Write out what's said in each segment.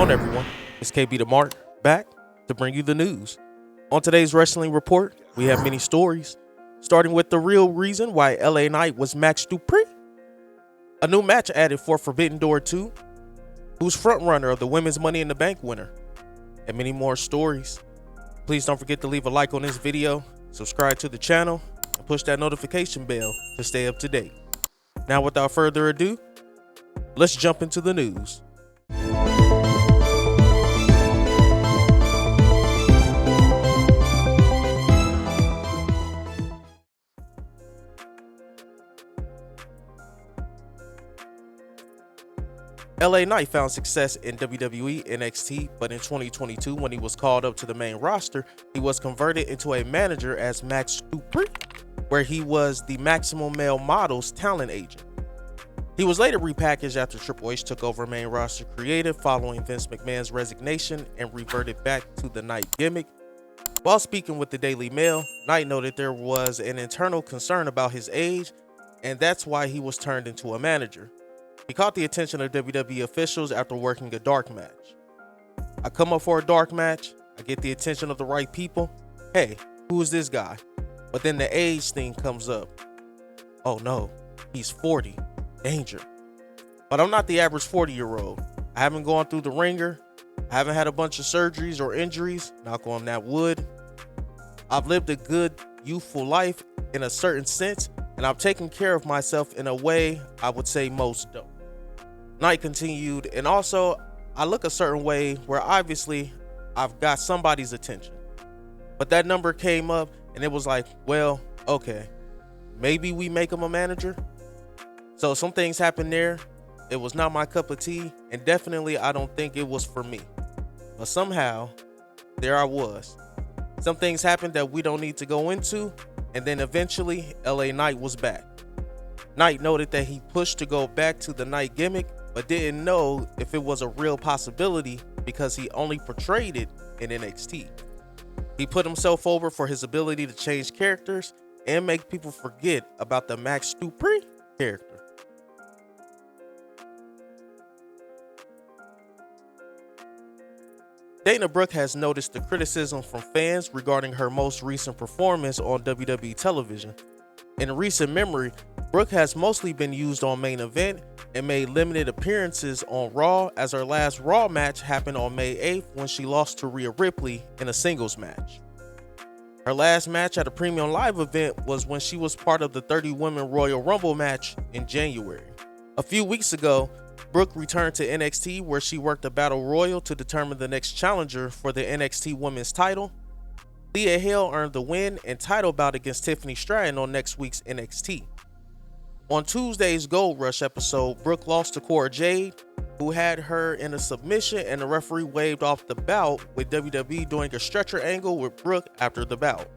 on, everyone? It's KB the Mark back to bring you the news. On today's Wrestling Report, we have many stories, starting with the real reason why LA Knight was Max Dupree, a new match added for Forbidden Door 2, who's frontrunner of the Women's Money in the Bank winner, and many more stories. Please don't forget to leave a like on this video, subscribe to the channel, and push that notification bell to stay up to date. Now, without further ado, let's jump into the news. LA Knight found success in WWE NXT, but in 2022, when he was called up to the main roster, he was converted into a manager as Max Dupree, where he was the Maximum Male Models talent agent. He was later repackaged after Triple H took over main roster creative following Vince McMahon's resignation and reverted back to the Knight gimmick. While speaking with the Daily Mail, Knight noted there was an internal concern about his age, and that's why he was turned into a manager. He caught the attention of WWE officials after working a dark match. I come up for a dark match, I get the attention of the right people. Hey, who is this guy? But then the age thing comes up. Oh no, he's 40. Danger. But I'm not the average 40-year-old. I haven't gone through the ringer. I haven't had a bunch of surgeries or injuries. Knock on that wood. I've lived a good, youthful life in a certain sense, and I've taken care of myself in a way I would say most don't. Knight continued, and also I look a certain way where obviously I've got somebody's attention. But that number came up and it was like, well, okay, maybe we make him a manager. So some things happened there. It was not my cup of tea, and definitely I don't think it was for me. But somehow, there I was. Some things happened that we don't need to go into, and then eventually LA Knight was back. Knight noted that he pushed to go back to the Knight gimmick, but didn't know if it was a real possibility because he only portrayed it in NXT. He put himself over for his ability to change characters and make people forget about the Max Dupree character. Dana Brooke has noticed the criticism from fans regarding her most recent performance on WWE television. In recent memory, Brooke has mostly been used on Main Event and made limited appearances on Raw, as her last Raw match happened on May 8th when she lost to Rhea Ripley in a singles match. Her last match at a Premium Live event was when she was part of the 30 Women Royal Rumble match in January. A few weeks ago, Brooke returned to NXT where she worked a battle royal to determine the next challenger for the NXT Women's title. Leah Hale earned the win and title bout against Tiffany Stratton on next week's NXT. On Tuesday's Gold Rush episode, Brooke lost to Cora Jade, who had her in a submission, and the referee waved off the bout, with WWE doing a stretcher angle with Brooke after the bout.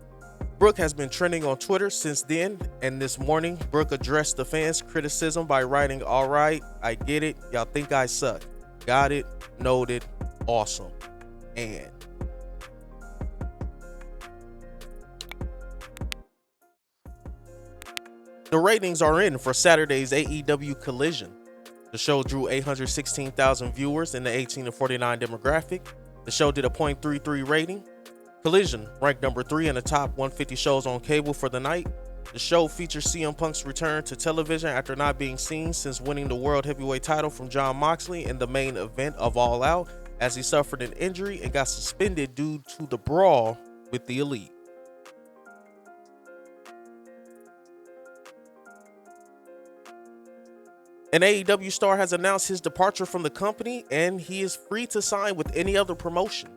Brooke has been trending on Twitter since then, and this morning, Brooke addressed the fans' criticism by writing, "Alright, I get it, y'all think I suck. Got it, noted, awesome, and..." The ratings are in for Saturday's AEW Collision. The show drew 816,000 viewers in the 18 to 49 demographic. The show did a .33 rating. Collision ranked number 3 in the top 150 shows on cable for the night. The show features CM Punk's return to television after not being seen since winning the World Heavyweight title from Jon Moxley in the main event of All Out, as he suffered an injury and got suspended due to the brawl with the Elite. An AEW star has announced his departure from the company, and he is free to sign with any other promotion.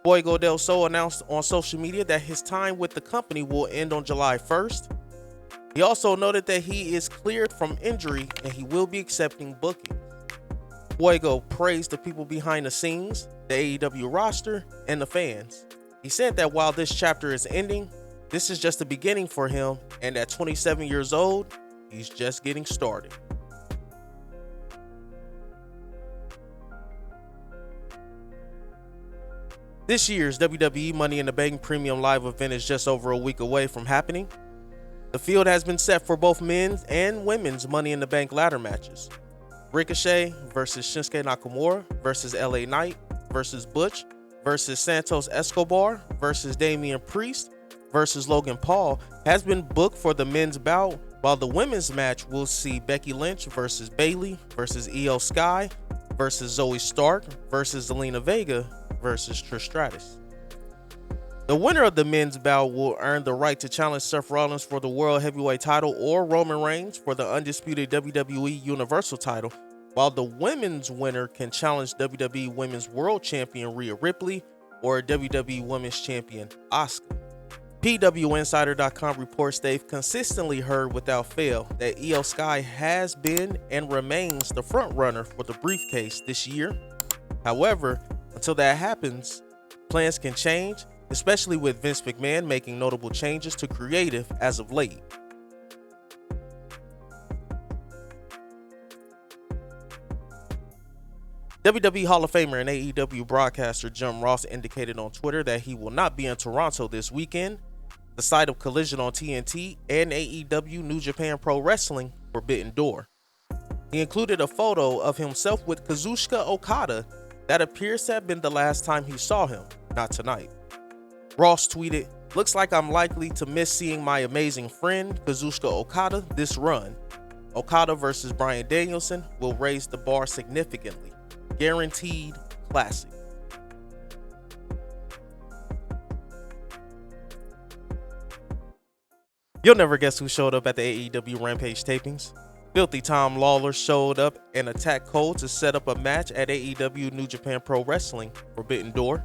Fuego del Sol announced on social media that his time with the company will end on July 1st. He also noted that he is cleared from injury and he will be accepting bookings. Fuego praised the people behind the scenes, the AEW roster, and the fans. He said that while this chapter is ending, this is just the beginning for him, and at 27 years old, he's just getting started. This year's WWE Money in the Bank Premium Live event is just over a week away from happening. The field has been set for both men's and women's Money in the Bank ladder matches. Ricochet versus Shinsuke Nakamura versus LA Knight versus Butch versus Santos Escobar versus Damian Priest versus Logan Paul has been booked for the men's bout, while the women's match will see Becky Lynch versus Bayley versus Io Sky versus Zoe Stark versus Zelina Vega versus Trish Stratus. The winner of the men's bout will earn the right to challenge Seth Rollins for the World Heavyweight title or Roman Reigns for the undisputed WWE Universal title, while the women's winner can challenge WWE Women's World Champion Rhea Ripley or WWE Women's Champion Asuka. PWInsider.com reports they've consistently heard without fail that Io Sky has been and remains the front runner for the briefcase this year. However, until that happens, plans can change, especially with Vince McMahon making notable changes to creative as of late. WWE Hall of Famer and AEW broadcaster Jim Ross indicated on Twitter that he will not be in Toronto this weekend, the site of Collision on TNT and AEW New Japan Pro Wrestling Forbidden Door. He included a photo of himself with Kazuchika Okada that appears to have been the last time he saw him, not tonight. Ross tweeted, "Looks like I'm likely to miss seeing my amazing friend Kazuchika Okada this run. Okada versus Bryan Danielson will raise the bar significantly. Guaranteed classic." You'll never guess who showed up at the AEW Rampage tapings. Filthy Tom Lawler showed up and attacked Cole to set up a match at AEW New Japan Pro Wrestling Forbidden Door.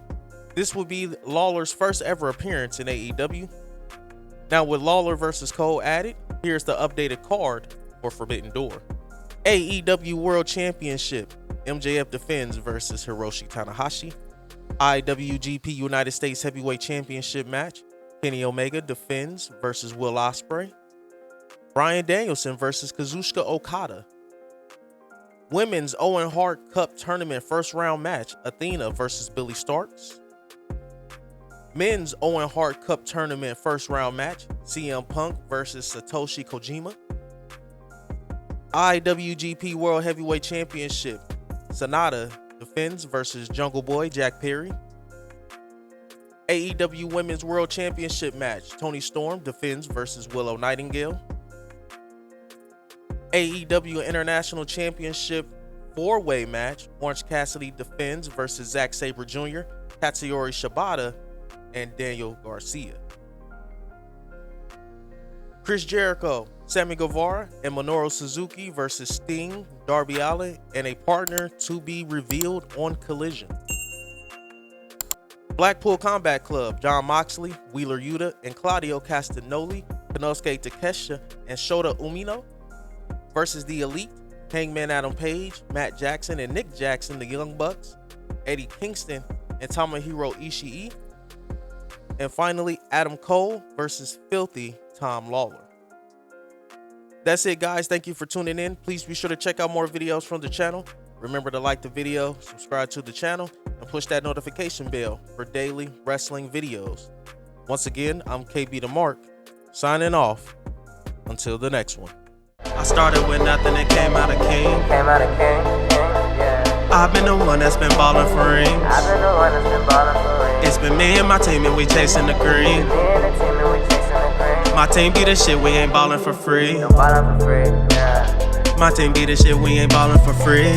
This would be Lawler's first ever appearance in AEW. Now with Lawler versus Cole added, here's the updated card for Forbidden Door. AEW World Championship, MJF defends versus Hiroshi Tanahashi. IWGP United States Heavyweight Championship match, Kenny Omega defends versus Will Ospreay. Bryan Danielson versus Kazuchika Okada. Women's Owen Hart Cup Tournament first round match, Athena versus Billy Starks. Men's Owen Hart Cup Tournament first round match, CM Punk versus Satoshi Kojima. IWGP World Heavyweight Championship, Sonata defends versus Jungle Boy Jack Perry. AEW Women's World Championship match, Toni Storm defends versus Willow Nightingale. AEW International Championship 4-way match, Orange Cassidy defends versus Zack Sabre Jr., Katsuyori Shibata, and Daniel Garcia. Chris Jericho, Sammy Guevara, and Minoru Suzuki versus Sting, Darby Allin, and a partner to be revealed on Collision. Blackpool Combat Club, Jon Moxley, Wheeler Yuta, and Claudio Castagnoli, Konosuke Takeshita, and Shota Umino versus The Elite, Hangman Adam Page, Matt Jackson, and Nick Jackson, the Young Bucks, Eddie Kingston, and Tomohiro Ishii. And finally, Adam Cole versus Filthy Tom Lawler. That's it, guys. Thank you for tuning in. Please be sure to check out more videos from the channel. Remember to like the video, subscribe to the channel, and push that notification bell for daily wrestling videos. Once again, I'm KB the Mark, signing off. Until the next one. I started with nothing and came out a king. I've been the one that's been ballin' for rings. It's been me and my team and we chasing the green. My team be the shit, we ain't ballin' for free. My team be the shit, we ain't ballin' for free.